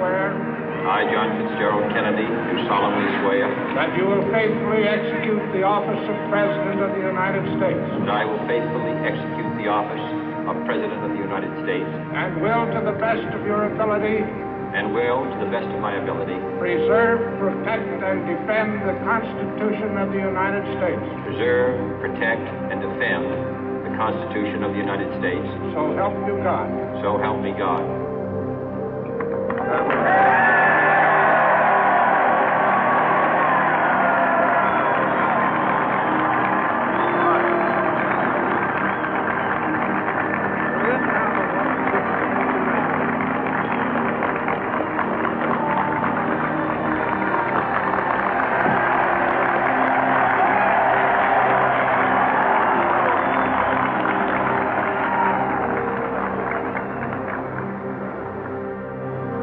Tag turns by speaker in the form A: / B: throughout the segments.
A: swear
B: I, John Fitzgerald Kennedy, do solemnly swear
A: that you will faithfully execute the office of President of the United States
B: that I will faithfully execute the office of President of the United States
A: and will, to the best of your ability,
B: and will, to the best of my ability,
A: preserve, protect, and defend the Constitution of the United States.
B: preserve, protect, and defend the Constitution of the United States.
A: So help you God.
B: So help me God.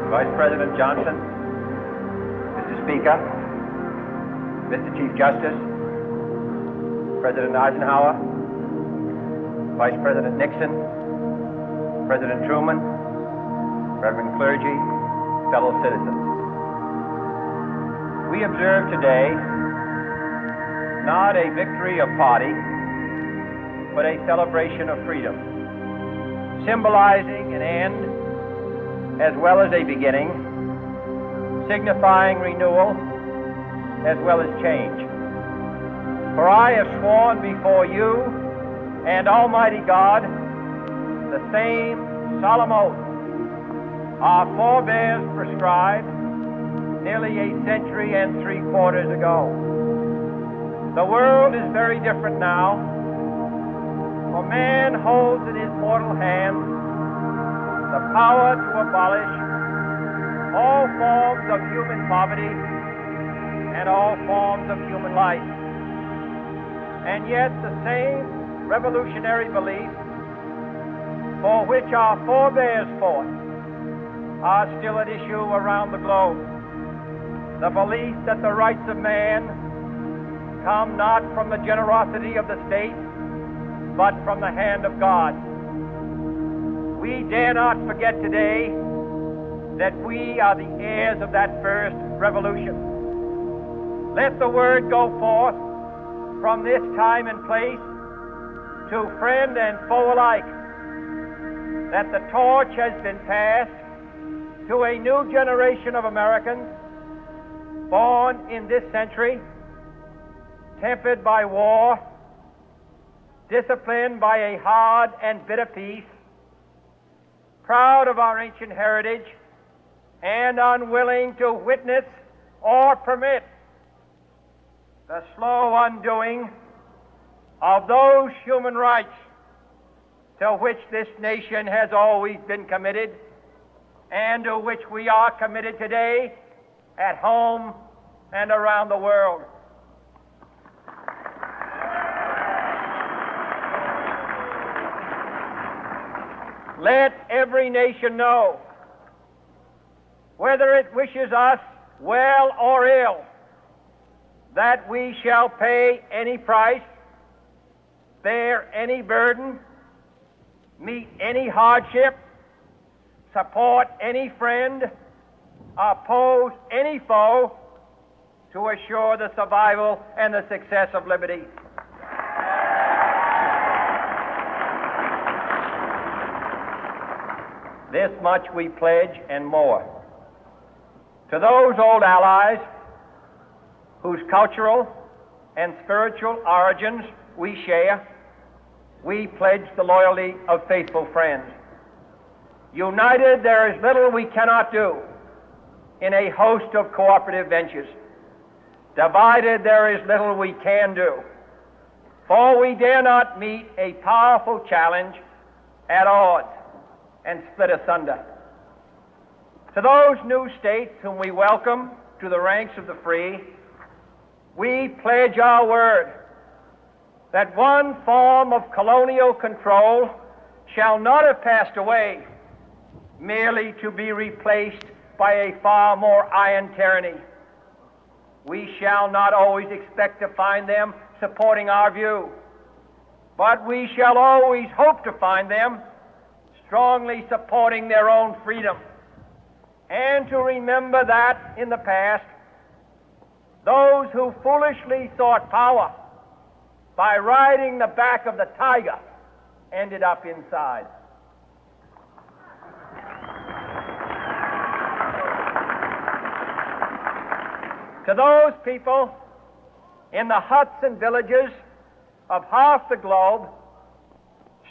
C: Vice President Johnson, Mr. Speaker, Mr. Chief Justice, President Eisenhower, Vice President Nixon, President Truman, Reverend clergy, fellow citizens. We observe today not a victory of party, but a celebration of freedom, symbolizing an end as well as a beginning, signifying renewal as well as change. For I have sworn before you and Almighty God the same solemn oath our forebears prescribed nearly a century and 3/4 ago. The world is very different now, for man holds in his mortal hand the power to abolish all forms of human poverty and all forms of human life. And yet the same revolutionary beliefs for which our forebears fought are still at issue around the globe. The belief that the rights of man come not from the generosity of the state, but from the hand of God. We dare not forget today that we are the heirs of that first revolution. Let the word go forth from this time and place to friend and foe alike that the torch has been passed to a new generation of Americans born in this century, tempered by war, disciplined by a hard and bitter peace, proud of our ancient heritage, and unwilling to witness or permit the slow undoing of those human rights to which this nation has always been committed and to which we are committed today at home and around the world. Let every nation know, whether it wishes us well or ill, that we shall pay any price, bear any burden, meet any hardship, support any friend, oppose any foe to assure the survival and the success of liberty. This much we pledge and more. To those old allies whose cultural and spiritual origins we share, we pledge the loyalty of faithful friends. United, there is little we cannot do in a host of cooperative ventures. Divided, there is little we can do, for we dare not meet a powerful challenge at odds and split asunder. To those new states whom we welcome to the ranks of the free, we pledge our word that one form of colonial control shall not have passed away merely to be replaced by a far more iron tyranny. We shall not always expect to find them supporting our view, but we shall always hope to find them strongly supporting their own freedom. and to remember that in the past, those who foolishly sought power by riding the back of the tiger ended up inside. To those people in the huts and villages of half the globe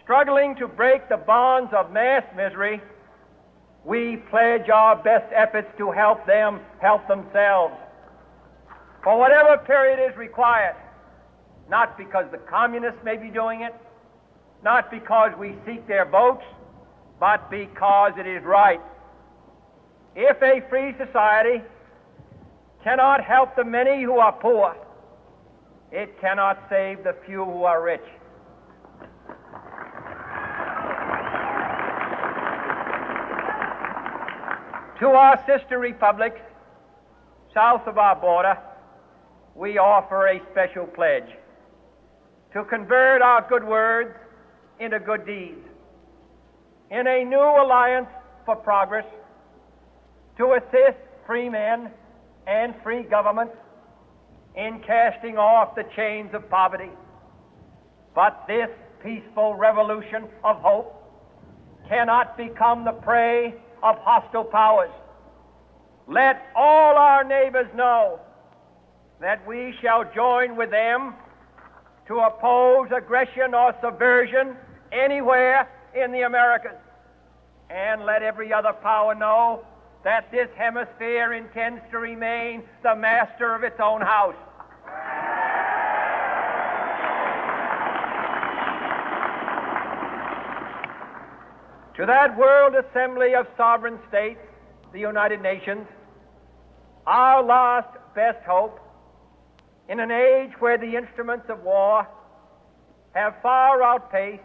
C: struggling to break the bonds of mass misery, we pledge our best efforts to help them help themselves for whatever period is required, not because the communists may be doing it, not because we seek their votes, but because it is right. If a free society cannot help the many who are poor, it cannot save the few who are rich. To our sister republics south of our border, we offer a special pledge to convert our good words into good deeds, in a new alliance for progress, to assist free men and free governments in casting off the chains of poverty. But this peaceful revolution of hope cannot become the prey of hostile powers. Let all our neighbors know that we shall join with them to oppose aggression or subversion anywhere in the Americas. And let every other power know that this hemisphere intends to remain the master of its own house. To that World Assembly of Sovereign States, the United Nations, our last best hope, in an age where the instruments of war have far outpaced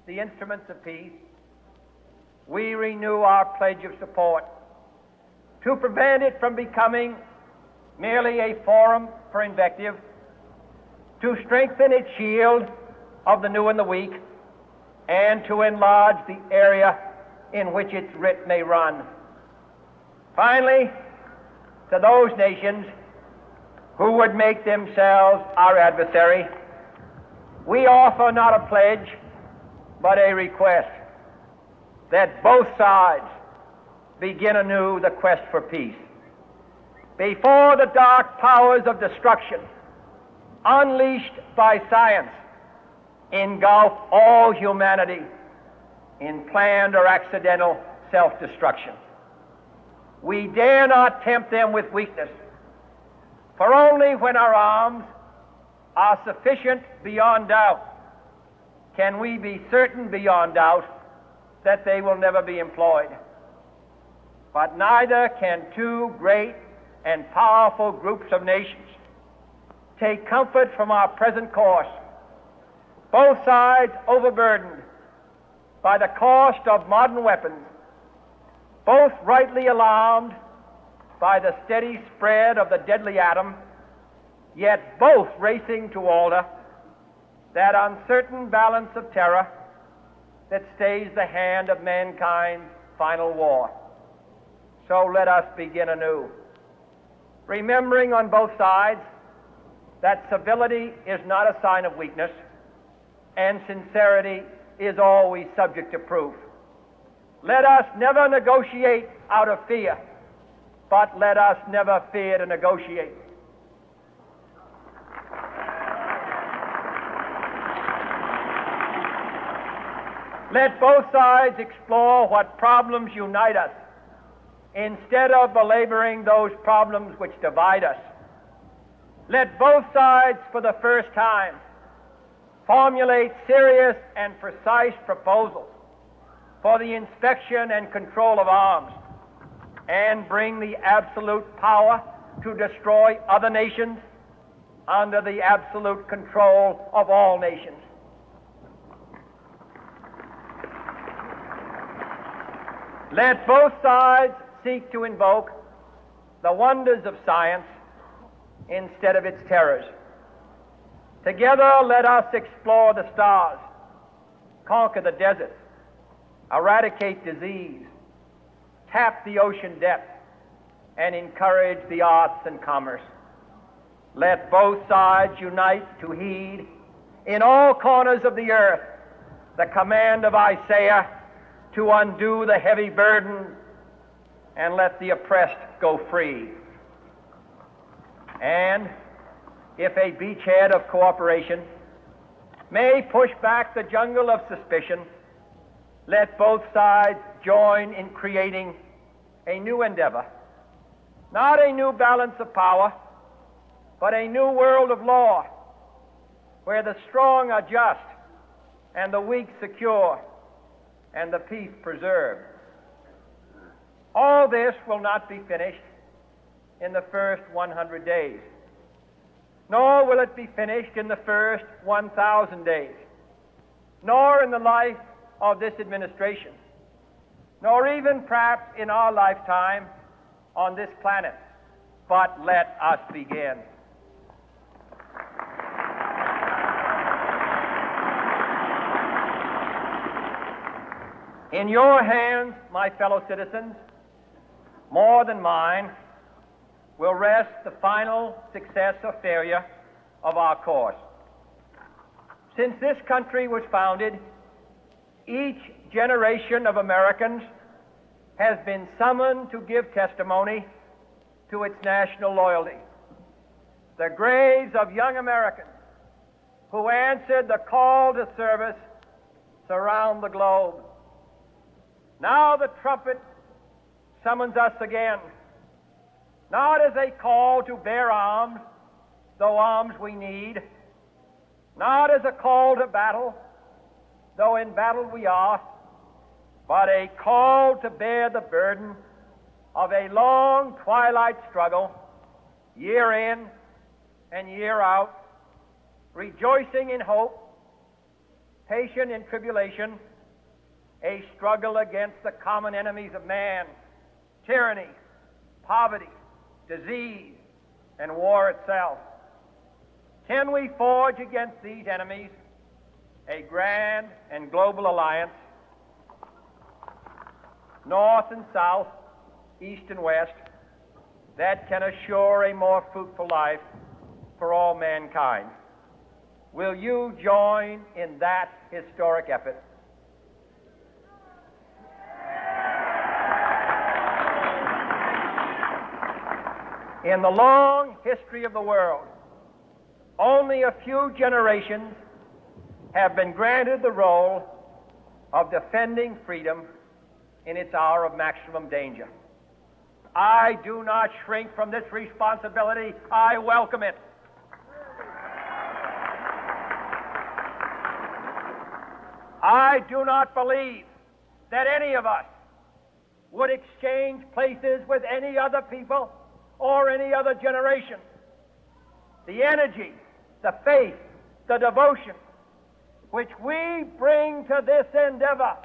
C: the instruments of peace, we renew our pledge of support to prevent it from becoming merely a forum for invective, to strengthen its shield of the new and the weak, and to enlarge the area in which its writ may run. Finally, to those nations who would make themselves our adversary, we offer not a pledge, but a request that both sides begin anew the quest for peace. Before the dark powers of destruction, unleashed by science, engulf all humanity in planned or accidental self-destruction, we dare not tempt them with weakness, for only when our arms are sufficient beyond doubt can we be certain beyond doubt that they will never be employed. But neither can two great and powerful groups of nations take comfort from our present course, both sides overburdened by the cost of modern weapons, both rightly alarmed by the steady spread of the deadly atom, yet both racing to alter that uncertain balance of terror that stays the hand of mankind's final war. So let us begin anew, remembering on both sides that civility is not a sign of weakness, and sincerity is always subject to proof. Let us never negotiate out of fear, but let us never fear to negotiate. Let both sides explore what problems unite us, instead of belaboring those problems which divide us. Let both sides, for the first time, formulate serious and precise proposals for the inspection and control of arms, and bring the absolute power to destroy other nations under the absolute control of all nations. Let both sides seek to invoke the wonders of science instead of its terrors. Together, let us explore the stars, conquer the deserts, eradicate disease, tap the ocean depth, and encourage the arts and commerce. Let both sides unite to heed in all corners of the earth the command of Isaiah to undo the heavy burden and let the oppressed go free. And if a beachhead of cooperation may push back the jungle of suspicion, let both sides join in creating a new endeavor, not a new balance of power, but a new world of law, where the strong are just and the weak secure and the peace preserved. All this will not be finished in the first 100 days, nor will it be finished in the first 1,000 days, nor in the life of this administration, nor even perhaps in our lifetime on this planet. But let us begin. In your hands, my fellow citizens, more than mine, will rest the final success or failure of our course. Since this country was founded, each generation of Americans has been summoned to give testimony to its national loyalty. The graves of young Americans who answered the call to service surround the globe. Now the trumpet summons us again, not as a call to bear arms, though arms we need, not as a call to battle, though in battle we are, but a call to bear the burden of a long twilight struggle, year in and year out, rejoicing in hope, patient in tribulation, a struggle against the common enemies of man, tyranny, poverty, disease, and war itself. Can we forge against these enemies a grand and global alliance, north and south, east and west, that can assure a more fruitful life for all mankind? Will you join in that historic effort? In the long history of the world, only a few generations have been granted the role of defending freedom in its hour of maximum danger. I do not shrink from this responsibility. I welcome it. I do not believe that any of us would exchange places with any other people or any other generation. The energy, the faith, the devotion which we bring to this endeavor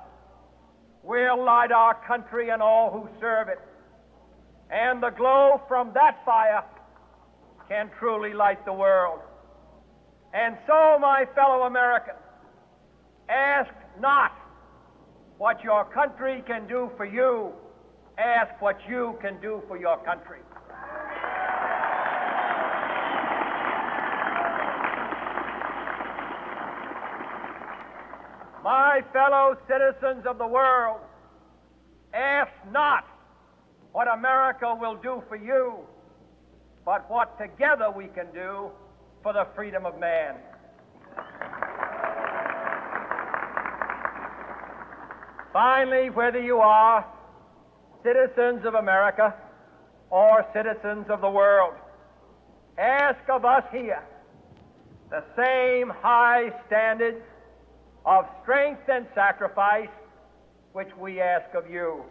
C: will light our country and all who serve it. And the glow from that fire can truly light the world. And so, my fellow Americans, ask not what your country can do for you, ask what you can do for your country. My fellow citizens of the world, ask not what America will do for you, but what together we can do for the freedom of man. Finally, whether you are citizens of America or citizens of the world, ask of us here the same high standards of strength and sacrifice which we ask of you.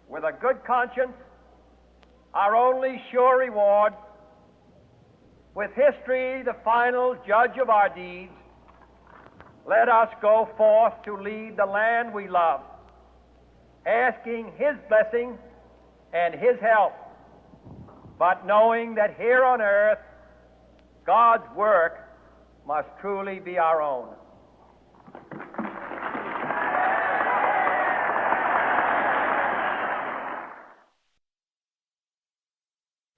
C: With a good conscience, our only sure reward, with history the final judge of our deeds, let us go forth to lead the land we love, asking His blessing and His help, but knowing that here on earth God's work must truly be our own.